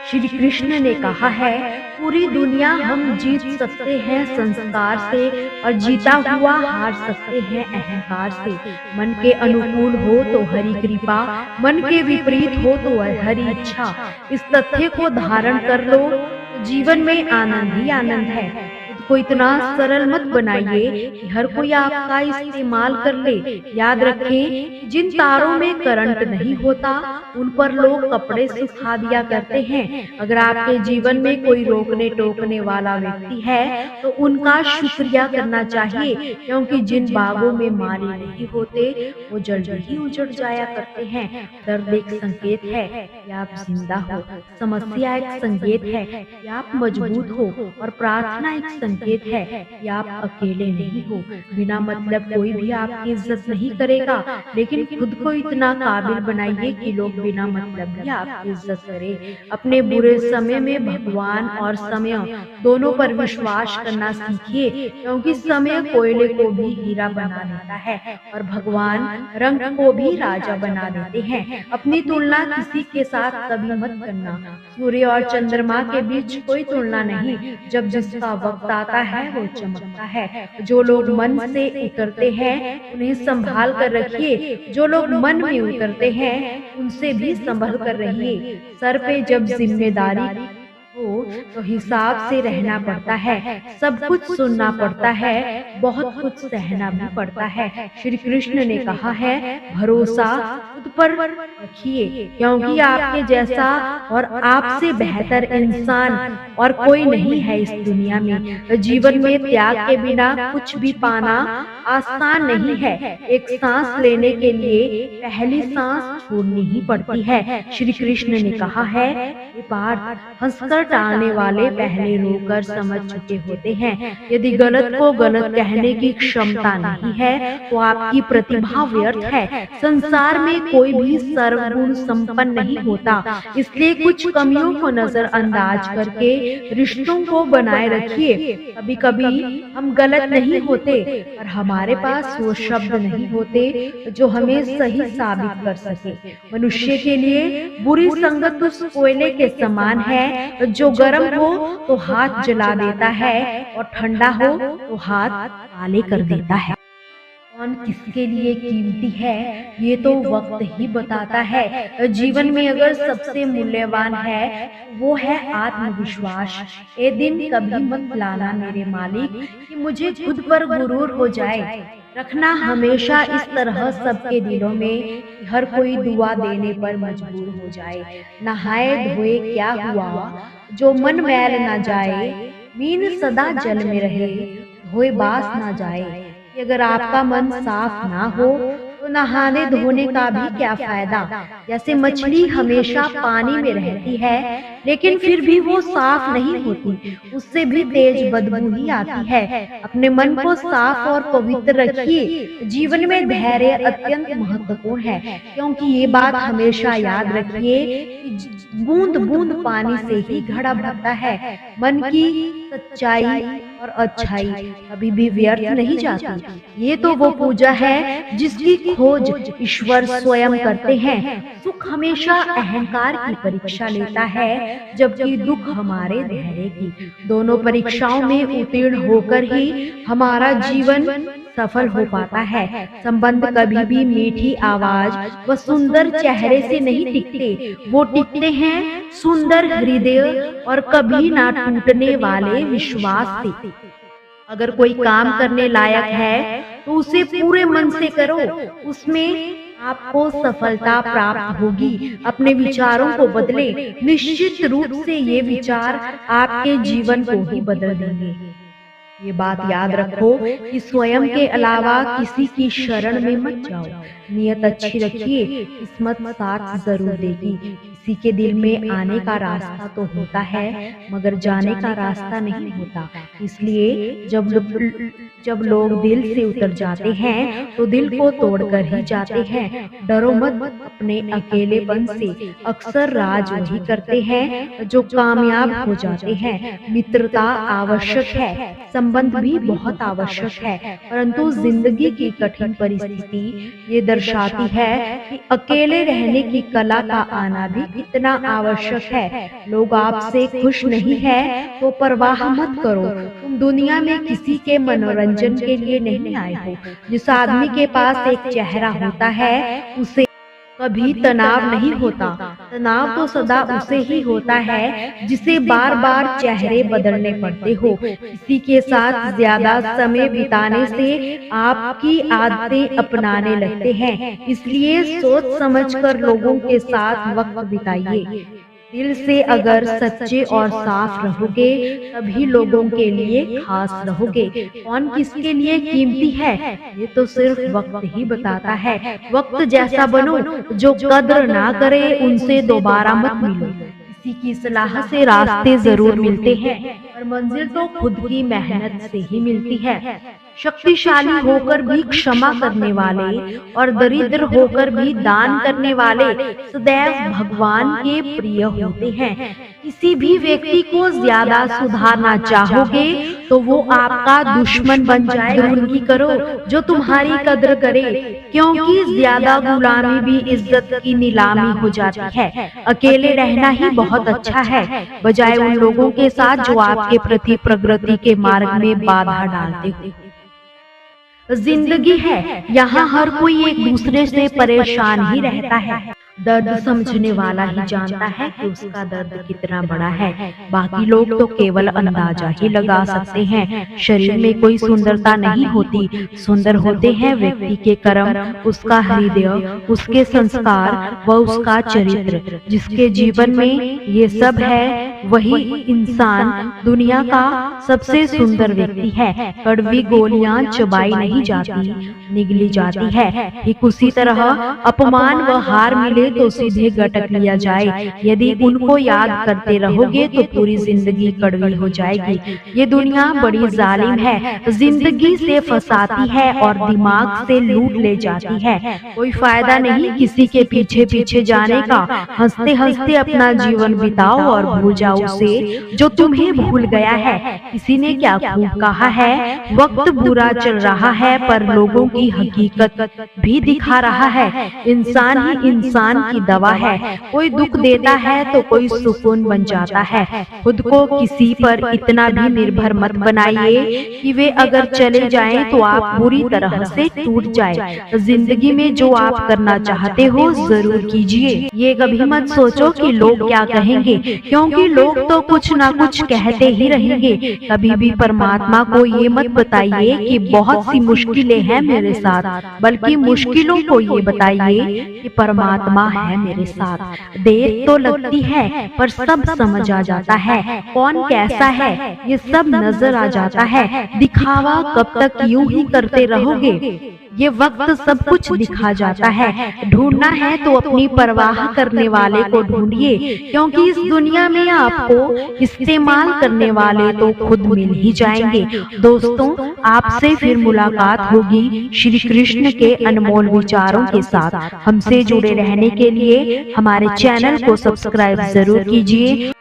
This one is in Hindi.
श्री कृष्ण ने कहा है, पूरी दुनिया हम जीत सकते हैं संस्कार से और जीता हुआ हार सकते हैं अहंकार से। मन के अनुकूल हो तो हरि कृपा, मन के विपरीत हो तो हरि इच्छा। इस तथ्य को धारण कर लो तो जीवन में आनंद ही आनंद है। खुद को इतना सरल मत बनाइए कि हर कोई आपका इस्तेमाल कर ले। याद रखें, जिन तारों में करंट नहीं होता उन पर लोग कपड़े सुखा दिया करते हैं। अगर आपके जीवन में कोई रोकने टोकने वाला व्यक्ति है तो उनका शुक्रिया करना चाहिए, क्योंकि जिन बागों में माली नहीं होते वो जल्दी ही उजड़ जाया करते हैं। दर्द एक संकेत है कि आप जिंदा हो, समस्या एक संकेत है कि आप मजबूत हो और प्रार्थना एक संकेत है कि आप अकेले नहीं हो। बिना मतलब कोई भी आपकी इज्जत नहीं करेगा, लेकिन खुद को इतना काबिल बनाइए कि लोग बिना मतलब भी आपकी इज्जत करें। अपने बुरे समय में भगवान और समय दोनों पर विश्वास करना सीखिए, क्योंकि समय कोयले को भी हीरा बना देता है और भगवान रंग को भी राजा बना देते हैं। अपनी तुलना किसी के साथ कभी मत करना। सूर्य और चंद्रमा के बीच कोई तुलना नहीं। जब जिसका वक्त आता है वो चमकता है। जो लोग मन से उतरते हैं उन्हें संभाल कर रखिए, जो लोग मन में उतरते हैं उनसे भी संभल कर रहिए। सर पे जब जिम्मेदारी हो तो हिसाब से रहना पड़ता है, सब कुछ सुनना पड़ता है, बहुत कुछ सहना भी पड़ता है। श्री कृष्ण ने कहा है, भरोसा खुद पर रखिए, क्योंकि आपके जैसा और आपसे बेहतर इंसान और कोई नहीं है इस दुनिया में। जीवन में त्याग के बिना कुछ भी पाना आसान नहीं है। एक सांस लेने के लिए पहली सांस छोड़नी ही पड़ती है। श्री कृष्ण ने कहा है, ये पार्थ, हंसकर टालने वाले पहले रोकर समझ चुके होते हैं। यदि गलत को गलत कहने की क्षमता नहीं है तो आपकी प्रतिभा व्यर्थ है। संसार में कोई भी सर्वगुण संपन्न नहीं होता, इसलिए कुछ कमियों को नजरअंदाज करके रिश्तों को बनाए रखिए। कभी कभी हम गलत नहीं होते, पर हमारे पास वो शब्द नहीं होते जो हमें सही साबित कर सके। मनुष्य के लिए बुरी संगत उस कोयले के समान है जो गर्म हो तो हाथ जला देता है और ठंडा हो तो हाथ काले कर देता है। कौन किसके लिए कीमती है ये तो वक्त ही बताता है। जीवन में अगर सबसे मूल्यवान है वो है आत्मविश्वास। ये दिन कभी मत लाना मेरे मालिक कि मुझे खुद पर गुरूर हो जाए। रखना हमेशा इस तरह सबके दिलों में कि हर कोई दुआ देने पर मजबूर हो जाए। नहाए धोए क्या हुआ, जो मन मैल ना जाए, मीन सदा जल में रहे, धोए बास ना जाए। कि अगर आपका मन साफ ना हो तो नहाने धोने का भी क्या फायदा। जैसे मछली हमेशा पानी में रहती है लेकिन फिर भी वो साफ नहीं होती, उससे भी तेज बदबू ही आती है। अपने मन को साफ और पवित्र रखिए। जीवन में धैर्य अत्यंत महत्वपूर्ण है, क्योंकि ये बात हमेशा याद रखिए कि बूंद बूंद पानी से ही घड़ा भरता है। मन की सच्चाई और अच्छाई कभी भी व्यर्थ नहीं जाती। ये तो वो पूजा है जिसकी खोज ईश्वर स्वयं करते हैं। सुख हमेशा अहंकार की परीक्षा लेता है, जबकि दुख हमारे धैर्य की। दोनों परीक्षाओं में उत्तीर्ण होकर ही हमारा जीवन सफल हो पाता है। संबंध कभी भी मीठी आवाज व सुंदर चेहरे से नहीं टिकते, वो टिकते हैं सुंदर हृदय और कभी ना टूटने वाले विश्वास से। अगर कोई काम करने लायक है तो उसे पूरे मन से करो, उसमें आपको सफलता प्राप्त होगी। अपने विचारों को बदले, निश्चित रूप से ये विचार आपके जीवन को ही बदल देंगे। ये बात याद रखो कि स्वयं के अलावा किसी की शरण में मत जाओ। नियत अच्छी रखिए, किस्मत साथ जरूर देगी। किसी के दिल में आने का रास्ता तो होता है मगर जाने का रास्ता नहीं होता। इसलिए जब लोग दिल से उतर जाते हैं तो दिल को तोड़कर ही जाते हैं। डरो मत अपने अकेलेपन से, अक्सर राज वही करते हैं जो कामयाब हो जाते हैं। मित्रता आवश्यक है, संबंध भी बहुत आवश्यक है, परंतु जिंदगी की कठिन परिस्थिति ये दर्शाती है कि अकेले रहने की कला का आना भी इतना आवश्यक है। लोग आपसे खुश नहीं है तो परवाह मत करो। तुम दुनिया में किसी के मनोरंजन के लिए नहीं आए हो। जिस आदमी के पास एक चेहरा होता है उसे कभी तनाव नहीं होता। तनाव तो सदा उसे ही होता है जिसे बार बार चेहरे बदलने पड़ते हो। किसी के साथ ज्यादा समय बिताने से आपकी आदतें अपनाने लगते हैं। इसलिए सोच समझकर लोगों के साथ वक्त बिताइए। दिल से अगर सच्चे और साफ रहोगे तभी लोगों के लिए खास रहोगे। कौन किसके लिए कीमती है ये तो सिर्फ वक्त ही बताता है। वक्त जैसा बनो, जो कद्र ना करे उनसे दोबारा मत मिलो। किसी की सलाह से रास्ते जरूर मिलते हैं पर मंजिल तो खुद की मेहनत से ही मिलती है। शक्तिशाली होकर भी क्षमा करने वाले और दरिद्र होकर भी दान करने वाले सदैव भगवान के प्रिय होते हैं। किसी भी व्यक्ति को ज्यादा सुधारना चाहोगे तो वो आपका दुश्मन बन जाएगा। उनकी करो जो तुम्हारी कद्र करे, क्योंकि ज्यादा गुलामी भी इज्जत की नीलामी हो जाती है। अकेले रहना ही बहुत अच्छा है बजाय उन लोगों के साथ जो आपके प्रति प्रगति के मार्ग में बाधा डालते हो। जिंदगी है, यहाँ हर कोई एक दूसरे से परेशान ही रहता है। दर्द समझने वाला ही जानता है कि उसका दर्द कितना बड़ा है। बाकी लोग तो केवल अंदाजा ही लगा सकते हैं। शरीर में कोई सुंदरता नहीं होती, सुंदर होते हैं व्यक्ति के कर्म, उसका हृदय, उसके संस्कार व उसका चरित्र। जिसके जीवन में ये सब है वही इंसान दुनिया का सबसे सुंदर व्यक्ति है। कड़वी गोलियां चबाई नहीं जाती, निगली जाती है। ठीक उसी तरह अपमान व हार मिले तो सीधे गटक लिया जाए। यदि उनको याद करते रहोगे तो पूरी जिंदगी कड़वी हो जाएगी। ये दुनिया बड़ी जालिम है, जिंदगी से फंसाती है और दिमाग से लूट ले जाती है। कोई फायदा नहीं किसी के पीछे पीछे जाने का। हंसते हंसते अपना जीवन बिताओ और भूल जाओ उसे जो तुम्हें भूल गया है। किसी ने क्या खूब कहा है, वक्त बुरा चल रहा है पर लोगों की हकीकत भी दिखा रहा है। इंसान ही इंसान की दवा है। कोई दुख देता है तो कोई सुकून बन जाता है। खुद को किसी पर इतना भी निर्भर मत बनाइए कि वे अगर चले जाएं तो आप बुरी तरह से टूट जाए। जिंदगी में जो आप करना चाहते हो जरूर कीजिए। ये कभी मत सोचो कि लोग क्या कहेंगे, क्योंकि लोग तो कुछ ना कुछ कहते ही रहेंगे। कभी भी परमात्मा को ये मत बताइए कि बहुत सी मुश्किलें हैं मेरे साथ, बल्कि मुश्किलों को ये बताइए कि परमात्मा है मेरे साथ। देर तो लगती है पर सब समझ आ जाता है। कौन कैसा है ये सब नजर आ जाता है। दिखावा कब तक यूं ही करते रहोगे, ये वक्त सब कुछ दिखा जाता है। ढूंढना है तो अपनी परवाह करने वाले को ढूंढिए, क्योंकि इस दुनिया में आपको इस्तेमाल करने वाले तो खुद मिल ही जाएंगे। दोस्तों, आपसे फिर मुलाकात होगी श्री कृष्ण के अनमोल विचारों के साथ। हमसे जुड़े रहने के लिए हमारे चैनल को सब्सक्राइब जरूर कीजिए।